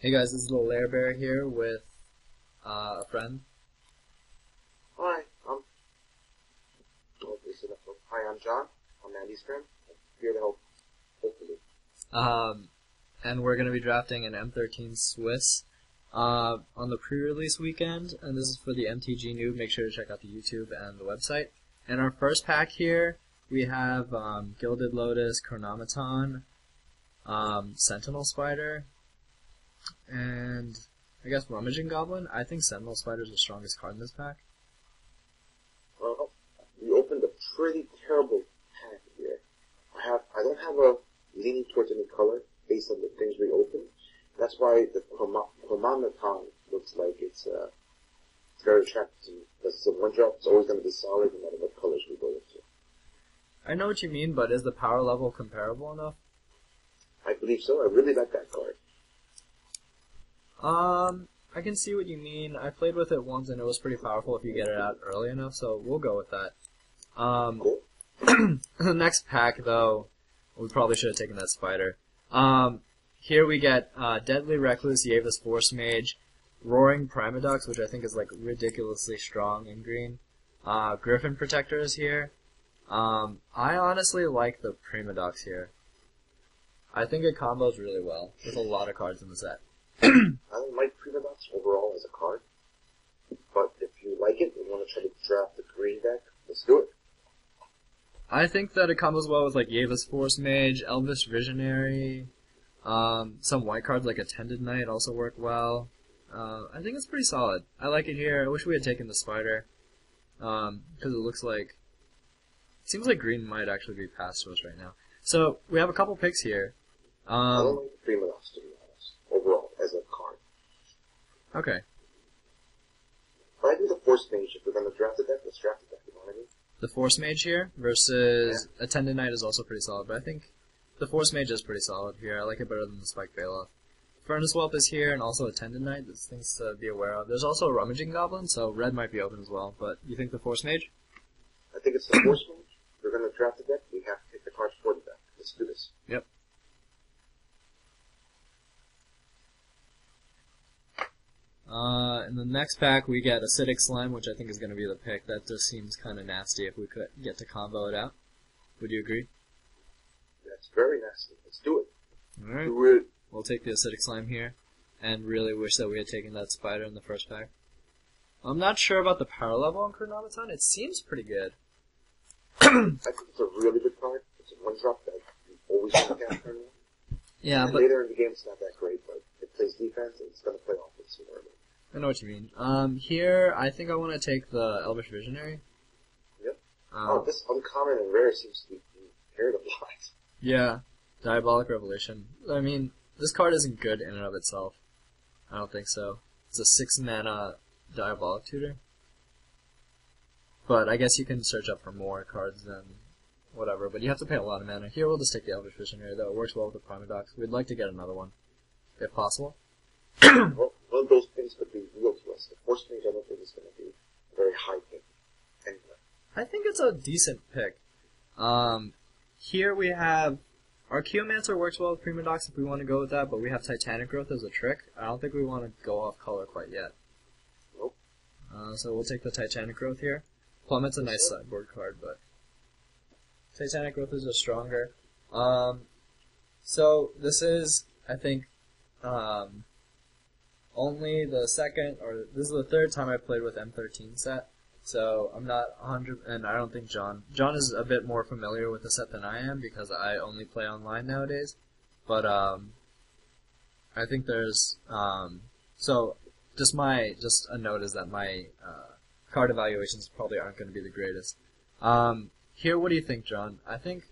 Hey guys, this is the lehrbehr here with a friend. Hi, Hi, I'm John. I'm Andy's friend. I'm here to help, hopefully. And we're going to be drafting an M13 Swiss on the pre-release weekend, and this is for the MTGO. Make sure to check out the YouTube and the website. And our first pack here, we have Gilded Lotus, Chronometon, Sentinel Spider, and I guess Rummaging Goblin. I think Sentinel Spider is the strongest card in this pack. Well, you opened a pretty terrible pack here. I don't have a leaning towards any color based on the things we opened. That's why the Chronometon looks like it's very attractive to me. Because it's a one drop, it's always going to be solid no matter what colors we go into. I know what you mean, but is the power level comparable enough? I believe so. I really like that card. I can see what you mean. I played with it once and it was pretty powerful if you get it out early enough, so we'll go with that. Cool. The next pack, though, we probably should have taken that spider. Here we get Deadly Recluse, Yavis Force Mage, Roaring Primadox, which I think is like ridiculously strong in green. Griffin Protector is here. I honestly like the Primadox here. I think it combos really well with a lot of cards in the set. I don't like Primadox overall as a card, but if you like it and you want to try to draft the green deck, let's do it. I think that it combos well with like Yavis Force Mage, Elvish Visionary, some white cards like Attended Knight also work well. I think it's pretty solid. I like it here. I wish we had taken the spider, because it seems like green might actually be passed to us right now. So, we have a couple picks here. I don't like the Primadox, to be honest, overall, as a card. Okay. But I think the Force Mage, if we're going to draft the deck, let's draft the deck, you know what I mean? The Force Mage here versus Attendant Knight is also pretty solid, but I think the Force Mage is pretty solid here. I like it better than the Spike Bailoff. Furnace Whelp is here, and also Attendant Knight. There's things to be aware of. There's also a Rummaging Goblin, so red might be open as well, but you think the Force Mage? I think it's the Force Mage. If we're going to draft the deck, we have to take the cards for the deck. Let's do this. Yep. In the next pack, we get Acidic Slime, which I think is going to be the pick. That just seems kind of nasty if we could get to combo it out. Would you agree? That's very nasty. Let's do it. Alright. Do it. We'll take the Acidic Slime here, and really wish that we had taken that spider in the first pack. I'm not sure about the power level on Chronometon. It seems pretty good. I think it's a really good card. It's a one-drop that you always want to cast turn one. Yeah, and but later in the game, it's not that great, but it plays defense, and it's going to play offense sooner or later. I know what you mean. Here, I think I want to take the Elvish Visionary. Yep. This uncommon and rare seems to be paired a lot. Yeah. Diabolic Revelation. I mean, this card isn't good in and of itself. I don't think so. It's a 6-mana Diabolic Tutor. But I guess you can search up for more cards than whatever, but you have to pay a lot of mana. Here, we'll just take the Elvish Visionary, though. It works well with the Primadox. We'd like to get another one, if possible. Well, one of those things could be real to us. The Force Mage, I don't think is going to be a very high pick anyway. I think it's a decent pick. Here we have Archaeomancer works well with Primadox if we want to go with that, but we have Titanic Growth as a trick. I don't think we want to go off color quite yet. Nope. So we'll take the Titanic Growth here. Plummet's a nice sideboard card, but Titanic Growth is just stronger. So this is, I think, only the second, or this is the third time I played with M13 set. So I'm not 100, and I don't think John is a bit more familiar with the set than I am because I only play online nowadays. But I think there's so just a note is that my card evaluations probably aren't going to be the greatest. Here, what do you think, John? I think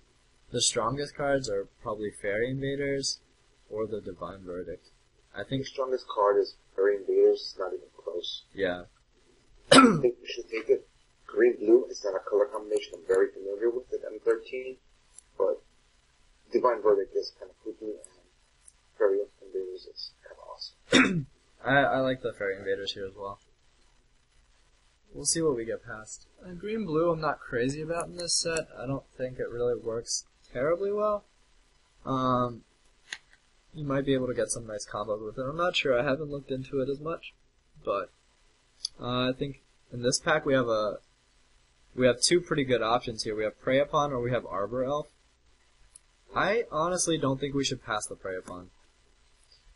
the strongest cards are probably Fairy Invaders or the Divine Verdict. I think the strongest card is Fairy Invaders. It's not even close. Yeah. I think we should take it. Green-blue is not a color combination I'm very familiar with at M13, but Divine Verdict is kind of kooky, and Fairy Invaders is kind of awesome. I like the Fairy Invaders here as well. We'll see what we get past. Green-blue I'm not crazy about in this set. I don't think it really works terribly well. you might be able to get some nice combos with it. I'm not sure. I haven't looked into it as much, but I think in this pack we have two pretty good options here. We have Prey Upon or we have Arbor Elf. I honestly don't think we should pass the Prey Upon.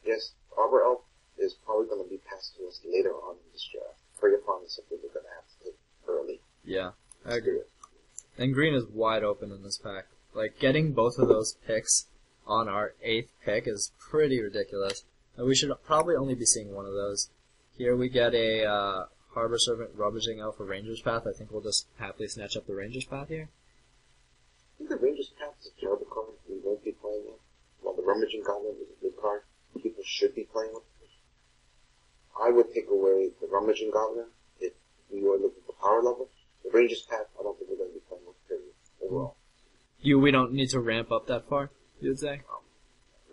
Yes, Arbor Elf is probably going to be passed to us later on in this draft. Prey Upon is something we're going to have to take early. Yeah, I agree. And green is wide open in this pack. Like, getting both of those picks on our 8th pick is pretty ridiculous. And we should probably only be seeing one of those. Here we get a Harbor Servant Rummaging Elf for Ranger's Path. I think we'll just happily snatch up the Ranger's Path here. I think the Ranger's Path is a terrible card. We won't be playing it. While the Rummaging Goblin is a good card, people should be playing it. I would take away the Rummaging Goblin if we were looking for power level. The Ranger's Path, I don't think we're going to be playing with, period, overall. We don't need to ramp up that far, you would say?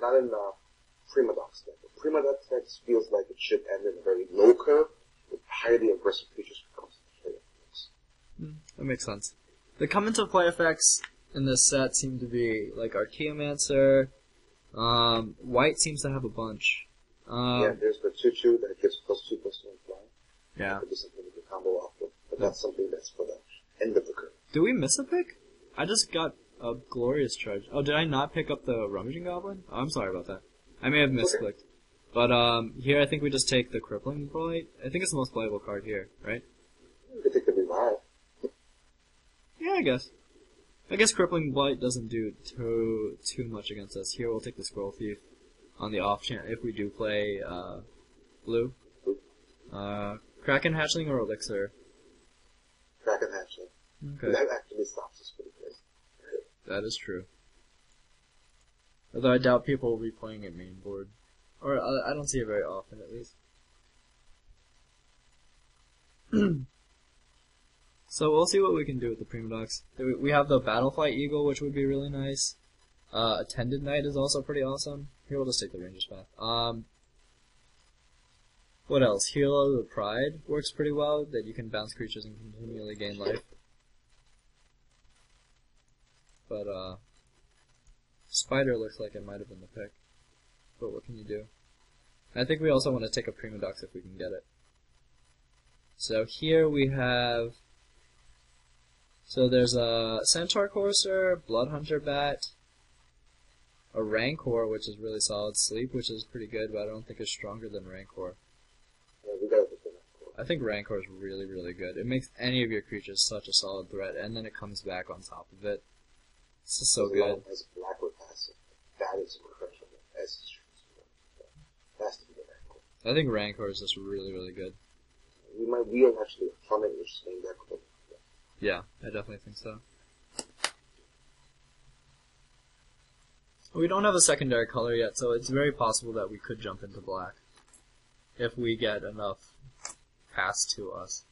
Not in Primodox deck. The Primodox deck feels like it should end in a very low curve with highly aggressive creatures for concentration. That makes sense. The come into play effects in this set seem to be like Archaeomancer. White seems to have a bunch. Yeah, there's the 2/2 that gives +2/+1 flying. Yeah. That could be something we could combo off with, but that's something that's for the end of the curve. Did we miss a pick? I just got a glorious charge. Oh, did I not pick up the Rummaging Goblin? Oh, I'm sorry about that. I may have misclicked. But here I think we just take the Crippling Blight. I think it's the most playable card here, right? You could take the Revive. Yeah, I guess. I guess Crippling Blight doesn't do too much against us. Here we'll take the Scroll Thief on the off chance if we do play blue. Kraken Hatchling or Elixir? Kraken Hatchling. Okay. That actually stops us pretty good. That is true. Although I doubt people will be playing it main board. Or I don't see it very often, at least. So we'll see what we can do with the Primodox. We have the Battleflight Eagle, which would be really nice. Attendant Knight is also pretty awesome. Here, we'll just take the Ranger's Path. What else? Hero of the Pride works pretty well, that you can bounce creatures and continually gain life. But, Spider looks like it might have been the pick. But what can you do? I think we also want to take a Primodox if we can get it. So here we have... So there's a Centaur Courser, Bloodhunter Bat, a Rancor, which is really solid, Sleep, which is pretty good, but I don't think it's stronger than Rancor. Yeah, we gotta take the Rancor. I think Rancor is really, really good. It makes any of your creatures such a solid threat, and then it comes back on top of it. This is so good. As black with passive. That is incredible. That's to be the Rancor. I think Rancor is just really, really good. We might wheel actually a Plummet or Sling deck with it. Yeah, I definitely think so. We don't have a secondary color yet, so it's very possible that we could jump into black. If we get enough passed to us.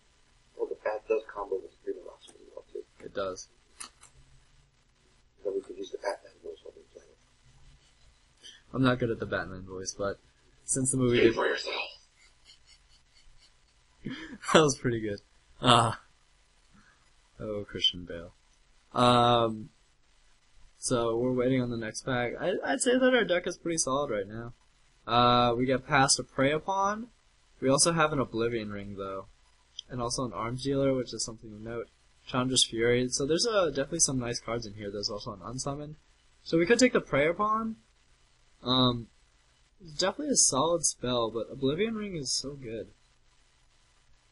Well, the Bat does combo with Primodox pretty well too. It does. Then we could use the Batman voice while we play it. I'm not good at the Batman voice, but since the movie Pay for yourself. That was pretty good. Oh, Christian Bale. So we're waiting on the next pack. I'd say that our deck is pretty solid right now. We get past a Prey Upon. We also have an Oblivion Ring though, and also an Arms Dealer, which is something to note. Chandra's Fury. So there's definitely some nice cards in here. There's also an Unsummon. So we could take the Prey Upon. It's definitely a solid spell, but Oblivion Ring is so good.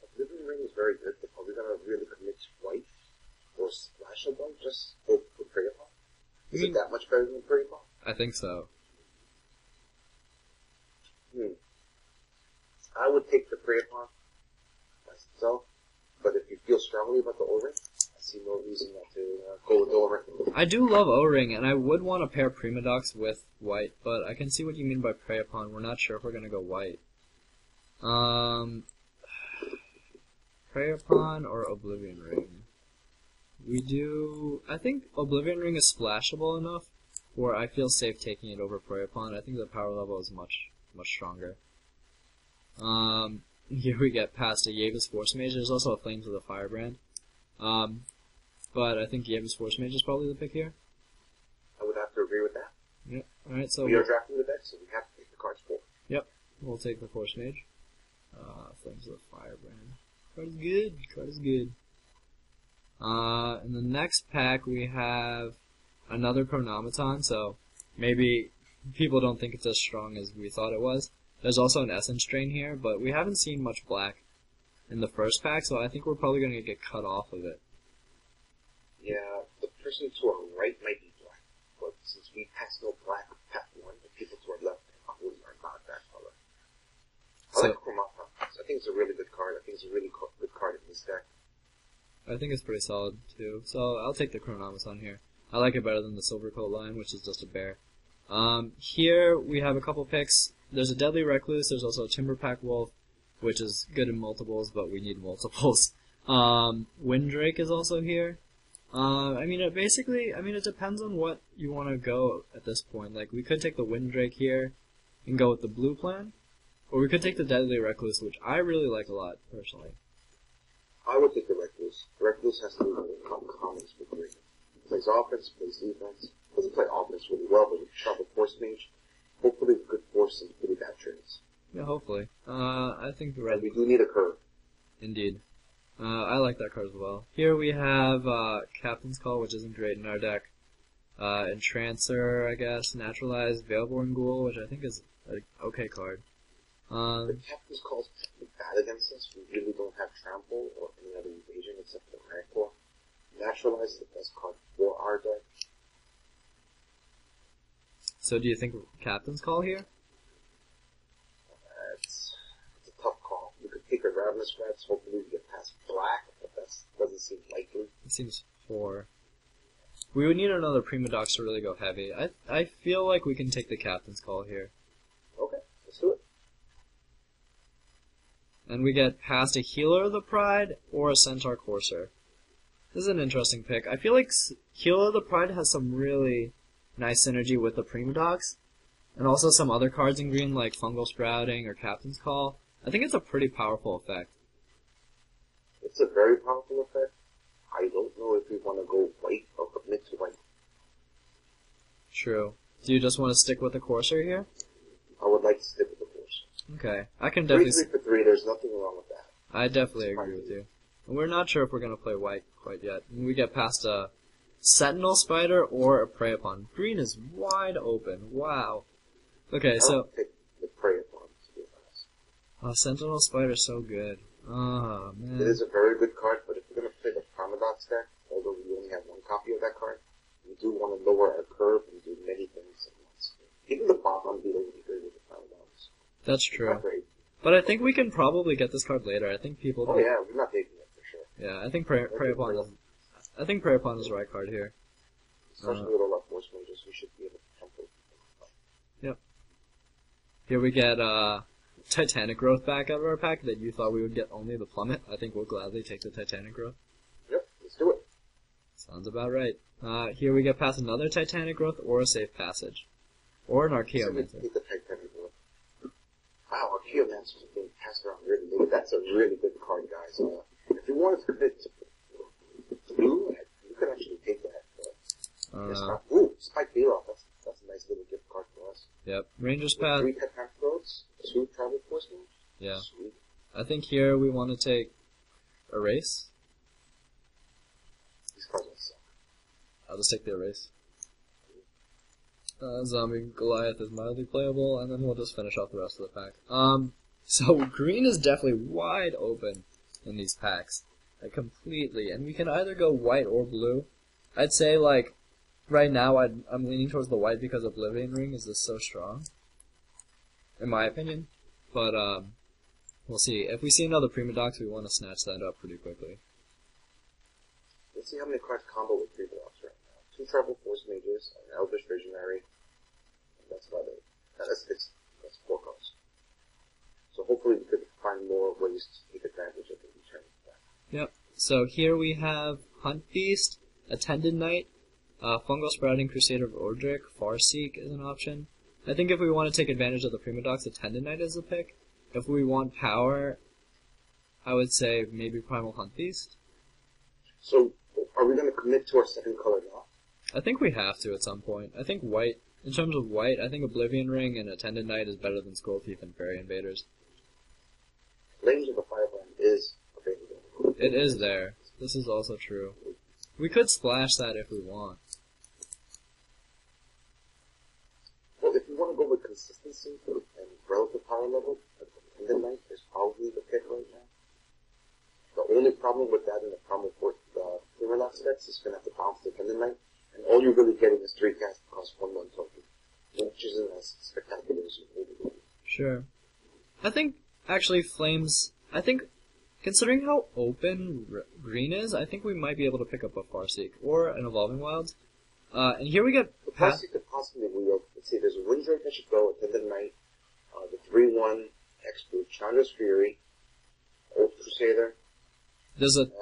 Oblivion Ring is very good, but are we gonna really commit to white or splash a bunch just for Prey Upon? Is it that much better than Prey Upon? I think so. I would take the Prey Upon myself, but if you feel strongly about the O-Ring, I see no reason not to go with the O-Ring. I do love O-Ring, and I would want to pair Primodox with white, but I can see what you mean by Prey Upon. We're not sure if we're going to go white. Prey Upon or Oblivion Ring? I think Oblivion Ring is splashable enough where I feel safe taking it over Prey Upon. I think the power level is much, much stronger. Here we get past a Yavis Force Mage. There's also a Flames of the Firebrand. But I think Yavis Force Mage is probably the pick here. I would have to agree with that. Yep. Alright, so we are drafting the deck, so we have to take the cards forward. Yep. We'll take the Force Mage. Flames of the Firebrand. Card is good. Card is good. In the next pack we have another Chronometon, so maybe people don't think it's as strong as we thought it was. There's also an Essence Drain here, but we haven't seen much black in the first pack, so I think we're probably going to get cut off of it. Yeah, the person to our right might be black, but since we passed no black pack 1, the people to our left probably are not that color. I like Chronometon. I think it's a really good card. I think it's a really good card in this deck. I think it's pretty solid, too. So I'll take the Chronometon here. I like it better than the Silvercoat line, which is just a bear. Here we have a couple picks. There's a Deadly Recluse, there's also a Timberpack Wolf, which is good in multiples, but we need multiples. Windrake is also here. It depends on what you want to go at this point. Like, we could take the Windrake here and go with the blue plan, or we could take the Deadly Recluse, which I really like a lot, personally. I would take the Recluse. The Recluse has to be one of the commons for green. Plays offense, plays defense. Doesn't play offense really well, but we can sharp a Force Mage. Hopefully good force and pretty bad trades. Yeah, hopefully. I think the red... And we do need a curve. Indeed. I like that card as well. Here we have Captain's Call, which isn't great in our deck. Entrancer, I guess. Naturalized Veilborn Ghoul, which I think is an okay card. The Captain's Call is bad against us. We really don't have Trample or any other evasion except for Rancor. Naturalized is the best card for our deck. So do you think Captain's Call here? It's a tough call. We could take a Ravenous Rats, hopefully we get past black, but that doesn't seem likely. It seems poor. We would need another Primodox to really go heavy. I feel like we can take the Captain's Call here. Okay, let's do it. And we get past a Healer of the Pride or a Centaur Courser. This is an interesting pick. I feel like Healer of the Pride has some really nice synergy with the Primodox, and also some other cards in green like Fungal Sprouting or Captain's Call. I think it's a pretty powerful effect. It's a very powerful effect. I don't know if we want to go white or commit to white. True. Do you just want to stick with the Courser here? I would like to stick with the Courser. Okay. I can definitely... 3 for 3, there's nothing wrong with that. I definitely agree with you. And we're not sure if we're going to play white quite yet. We get past a Sentinel Spider or a Prey Upon. Green is wide open. Wow. Okay, so... I'll pick the Prey Upon, to be honest. Oh, Sentinel Spider's so good. Oh, man. It is a very good card, but if we're going to play the Primodox deck, although we only have one copy of that card, we do want to lower our curve and do many things at once. Even the bomb beater would be good with the Primodox. That's true. But I think we can probably get this card later. I think people... Oh yeah, we're not taking it for sure. Yeah, I think Prey Upon is... I think Prey Upon is the right card here. Especially with all our Force Mages, we should be able to jump over. Yep. Here we get Titanic Growth back out of our pack that you thought we would get only the Plummet. I think we'll gladly take the Titanic Growth. Yep, let's do it. Sounds about right. Here we get past another Titanic Growth or a Safe Passage. Or an Archaeomancer. Take the Titanic Growth. Wow, Archaeomancer is being passed around really late. That's a really good card, guys. If you wanted to commit to blue, you could actually take that. Ooh, Spike Veloth. That's a nice little gift card for us. Yep. Ranger's Path. 3 Titanic Growths, 2 Travel Force Mages. Yeah. Sweet. I think here we want to take Erase. These cards will suck. I'll just take the Erase. Zombie Goliath is mildly playable, and then we'll just finish off the rest of the pack. So green is definitely wide open in these packs. Like, completely. And we can either go white or blue. I'd say, like, right now I'm leaning towards the white because Oblivion Ring is just so strong. In my opinion. But, we'll see. If we see another Primodox, we want to snatch that up pretty quickly. Let's see how many cards combo with Primodox right now. 2 Travel Force Mages, an Elvish Visionary. That's about it. That's 4 cards. So hopefully we could find more ways to take advantage of the return of that. Yep. So here we have Hunt Beast, Attended Knight, Fungal Sprouting Crusader of Ordric, Farseek is an option. I think if we want to take advantage of the Primodox, Attended Knight is a pick. If we want power, I would say maybe Primal Hunt Beast. So, are we going to commit to our second color now? I think we have to at some point. I think white In terms of white, I think Oblivion Ring and Attendant Knight is better than Scroll Thief and Fairy Invaders. Flames of the Firebrand is available. It is there. This is also true. We could splash that if we want. Well, if you want to go with consistency and relative power level, Attendant Knight is probably the pick right now. The only problem with that in the problem with the relax decks is going to have to bounce the Attendant Knight, and all you're really getting is 3 casts that cost 1 token, which isn't as spectacular as you need it. Sure. I think, actually, Flames, considering how open green is, I think we might be able to pick up a Farseek or an Evolving Wilds. And here we get... The Farseek could possibly wheel. Let's see, there's a Winddrake that should go, Attendant Knight, the 3/1 X-Boot, Chandra's Fury, Old Crusader. There's a... it's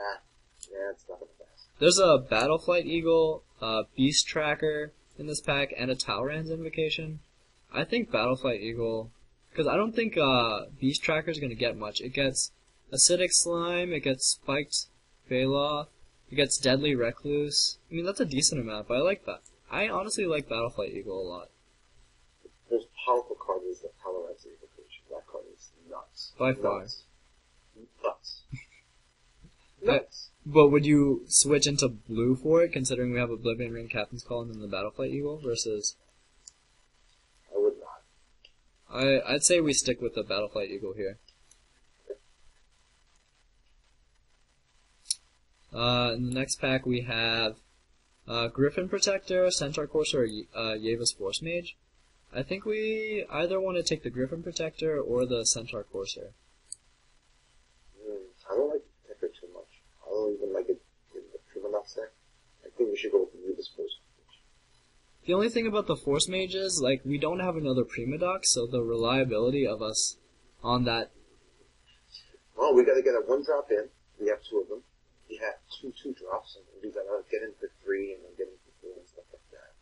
not gonna pass. There's a Battleflight Eagle, Beast Tracker in this pack, and a Talrand's Invocation. I think Battleflight Eagle... Because I don't think Beast Tracker is going to get much. It gets Acidic Slime, it gets Spiked Baloth, it gets Deadly Recluse. I mean, that's a decent amount, but I like that. I honestly like Battleflight Eagle a lot. The most powerful card is the Talrand's Invocation. That card is nuts. By far. Nuts. Nuts. But would you switch into blue for it, considering we have Oblivion Ring, Captain's Call, and then the Battleflight Eagle, versus... I would not. I'd say we stick with the Battleflight Eagle here. In the next pack we have Griffin Protector, Centaur Courser, or Yavis Force Mage. I think we either want to take the Griffin Protector or the Centaur Courser. I don't like the Protector too much. I don't even like it in the Primonox deck. I think we should go with the Yavis Force Mage. The only thing about the Force Mage is, like, we don't have another Primodox, so the reliability of us on that... Well, we gotta get a 1-drop in. We have 2 of them. We have 2 drops, and we gotta get in for 3 and then get in for 4 and stuff like that.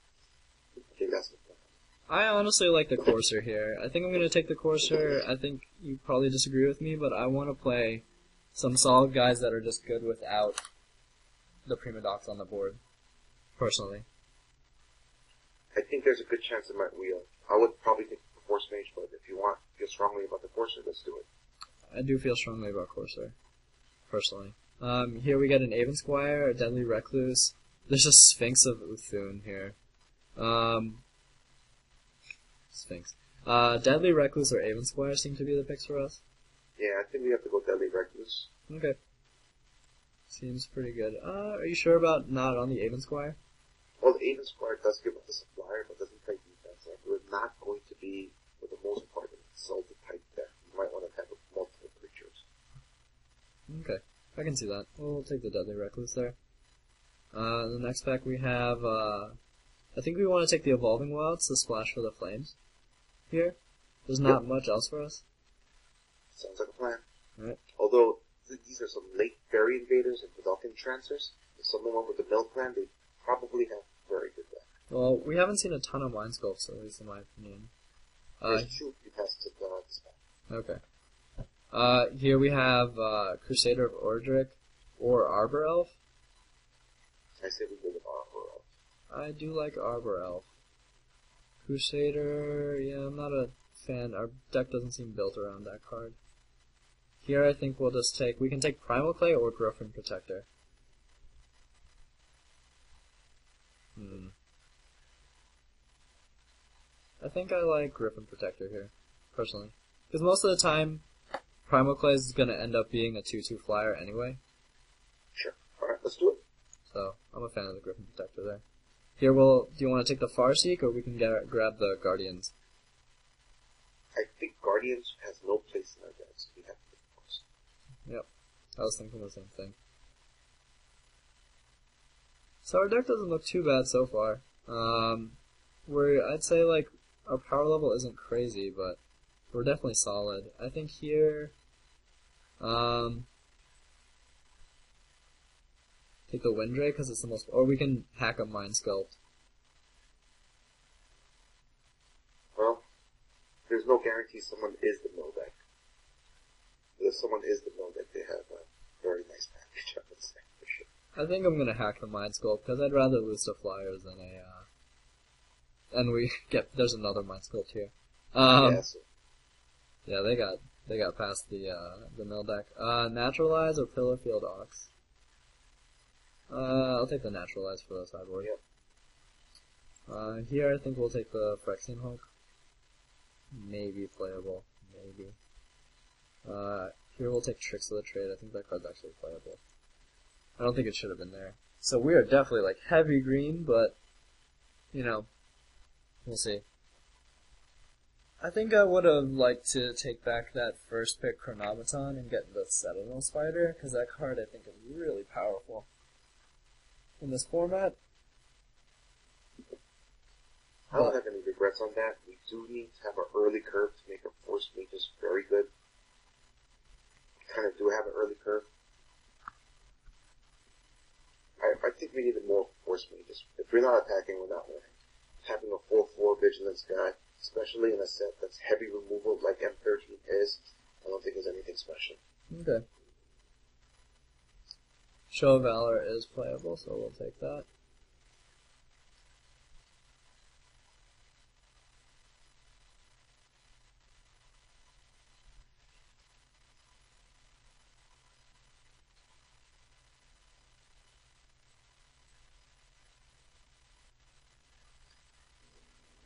I think that's the plan. I honestly like the Courser here. I think I'm going to take the Courser. I think you probably disagree with me, but I want to play some solid guys that are just good without the Primodox on the board, personally. I think there's a good chance it might wheel. I would probably take the Force Mage, but if you feel strongly about the Courser, let's do it. I do feel strongly about Courser, personally. Here we get an Aven Squire, a Deadly Recluse. There's a Sphinx of Uthun here. Sphinx. Deadly Recluse or Aven Squire seem to be the picks for us. Yeah, I think we have to go Deadly Recluse. Okay. Seems pretty good. Are you sure about not on the Aven Squire? Well, the Aven Squire does give us a supplier, but doesn't play defense. Like, we're not going to be, for the most part, an Exalted type deck. You might want to have multiple creatures. Okay. I can see that. We'll take the Deadly Recluse there. The next pack we have, I think we want to take the Evolving Wilds, the Splash for the Flames. Here. There's not much else for us. Sounds like a plan. Alright. Although, these are some late Fairy Invaders and Godolphin Trancers. If someone went with the Mill Clan, they probably have very good deck. Well, we haven't seen a ton of Mind Sculpts, at least in my opinion. There's 2 you tested this pack. Okay. Here we have Crusader of Ordric or Arbor Elf. I say we go with Arbor Elf. I do like Arbor Elf. Crusader, yeah, I'm not a fan. Our deck doesn't seem built around that card. Here I think we'll just take, we can take Primal Clay or Griffin Protector. I think I like Griffin Protector here, personally. Because most of the time, Primal Clay is going to end up being a 2/2 flyer anyway. Sure. Alright, let's do it. So, I'm a fan of the Griffin Protector there. Here, do you want to take the Farseek, or we can grab the Guardians? I think Guardians has no place in our decks. We have to force. Yep. I was thinking the same thing. So our deck doesn't look too bad so far. I'd say, like, our power level isn't crazy, but we're definitely solid. I think here, take the Windray, because it's the most, or we can hack a Mind Sculpt. Well, there's no guarantee someone is the Mill deck. If someone is the Mill deck, they have a very nice package, I would say, for sure. I think I'm gonna hack the Mind Sculpt, because I'd rather lose to flyers And we get, there's another mind sculpt here. Yes. Yeah, they got past the mill deck. Naturalize or Pillarfield Ox? I'll take the Naturalize for the sideboard. Yep. Here I think we'll take the Phyrexian Hulk. Maybe playable. Maybe. Here we'll take Tricks of the Trade. I think that card's actually playable. I don't think it should have been there. So we are definitely like heavy green, but, you know, we'll see. I think I would have liked to take back that first pick Chronometon and get the Sentinel Spider, because that card I think is really powerful in this format. I don't have any regrets on that. We do need to have an early curve to make our Force Mages very good. We kind of do have an early curve. I think we needed more Force Mages. If we're not attacking, we're not winning. Having a 4/4 Vigilance guy, especially in a set that's heavy removal like M13 is, I don't think there's anything special. Okay. Show of Valor is playable, so we'll take that.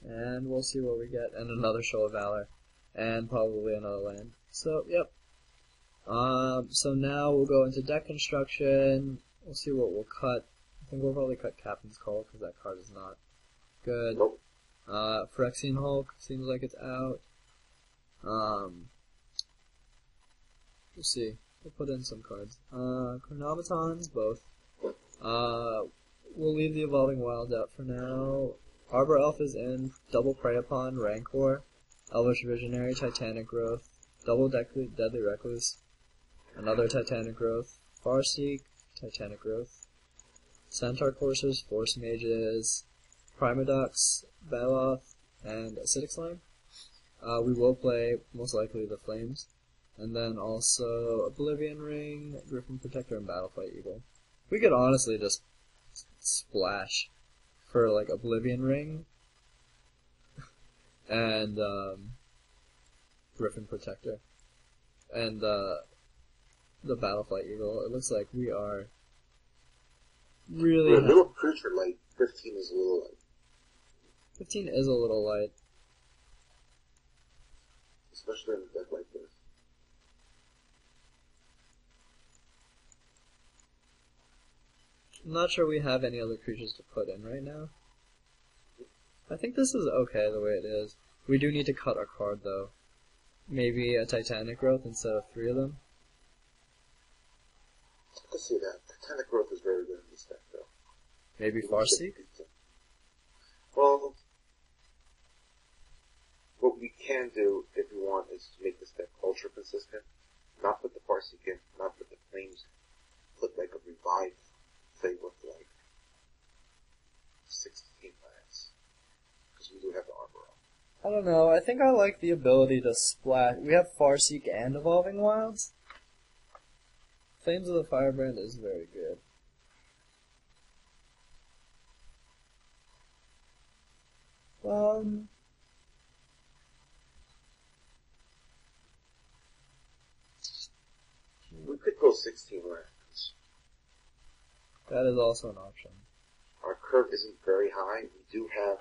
And we'll see what we get, and another Show of Valor, and probably another land. So, yep. So now we'll go into deck construction. We'll see what we'll cut. I think we'll probably cut Captain's Call, because that card is not good. Nope. Phyrexian Hulk seems like it's out. We'll see. We'll put in some cards. Chronometons, both. We'll leave the Evolving Wilds out for now. Arbor Elf is in, double Prey Upon, Rancor, Elvish Visionary, Titanic Growth, double Deadly Recluse, another Titanic Growth, Farseek, Titanic Growth, Centaur Coursers, Force Mages, Primodox, Baloth, and Acidic Slime. We will play, most likely, the Flames, and then also Oblivion Ring, Griffin Protector, and Battlefight Eagle. We could honestly just splash for like Oblivion Ring and Griffin Protector and the Battleflight Eagle. It looks like we are really For a little creature light, 15 is a little light. 15 is a little light. Especially in a deck like this. I'm not sure we have any other creatures to put in right now. I think this is okay the way it is. We do need to cut a card though. Maybe a Titanic Growth instead of 3 of them. I can see that. Titanic Growth is very good in this deck though. Maybe Farseek? Well, what we can do if we want is to make this deck ultra consistent. Not put the Farseek in, not put the Flames in. Put like a revived thing with like 16 lands. Because we do have the Arbor Elf. I don't know, I think I like the ability to splash. We have Farseek and Evolving Wilds. Flames of the Firebrand is very good. We could go 16 lands. That is also an option. Our curve isn't very high. We do have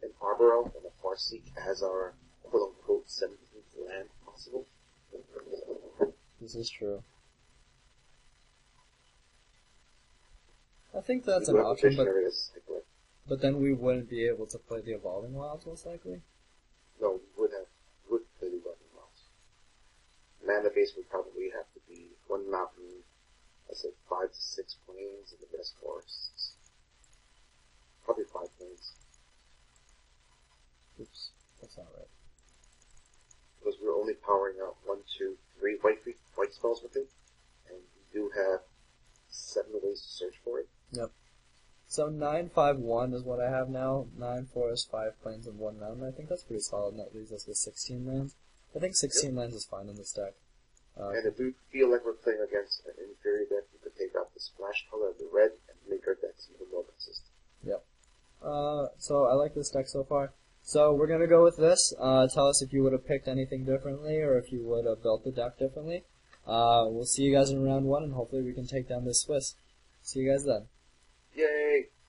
an Arbor Elf and a Farseek as our quote-unquote 17th land possible. This is true. I think that's We an do have a option, Visionary as cycler. but then we wouldn't be able to play the Evolving Wilds, most likely. No, we would play the Weapon Wilds. Mana base would probably have to be one mountain, I said 5 to 6 plains in the best forests. Probably 5 plains. Oops, that's not right. Because we're only powering out 1, 2, 3 white spells with it, and we do have 7 ways to search for it. Yep. So 9-5-1 is what I have now. 9 forests, 5 plains, and 1 mountain. I think that's pretty solid, and that leaves us with 16 lands. I think 16 lands is fine in this deck. And if we feel like we're playing against an inferior deck, we could take out the splash color of the red and make our decks even more consistent. Yep. So I like this deck so far. So we're gonna go with this. Tell us if you would have picked anything differently or if you would have built the deck differently. We'll see you guys in round 1, and hopefully we can take down this Swiss. See you guys then. Yay!